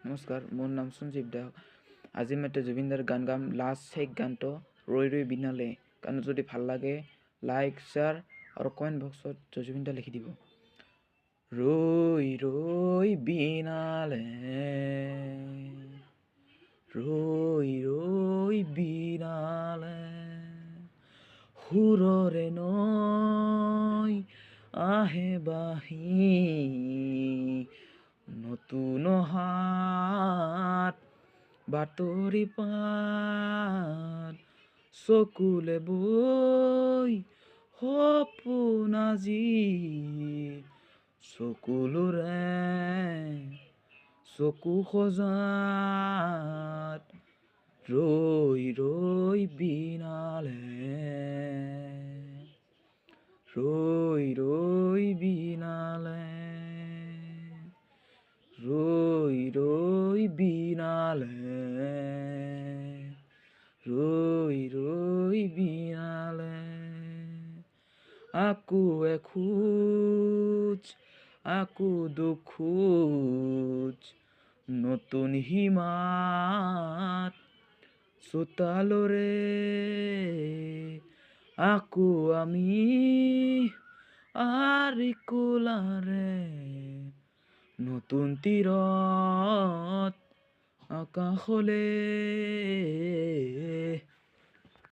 নমস্কাৰ, মোৰ নাম সঞ্জীৱ দাস। আজি মই জুবিনদাৰ গান গাম। লাষ্ট শেষ গানটো ৰৈ ৰৈ বিনালে। গানটো যদি ভাল লাগে লাইক, শ্বেয়াৰ আৰু কমেণ্ট বক্সত জুবিনদা লিখি দিব। ৰৈ ৰৈ বিনালে, ৰৈ ৰৈ বিনালে, সুৰৰে নৈ আহে বাহি, নতুন হাত বাতৰি পাত, চকুলে বৈ সপোন আজি, চকুলোৰে চকু সজাত, ৰৈ ৰৈ বিনালে, ৰৈ ৰৈ বিনালে, ৰৈ ৰৈ বিনালে, ৰৈ ৰৈ বিনালে, আকৌ এখোজ আকৌ দুখোজ, নতুন হিমাত চোতালৰে আকৌ আমি আৰিকোলাৰে, নতুন তীৰত আকাশলে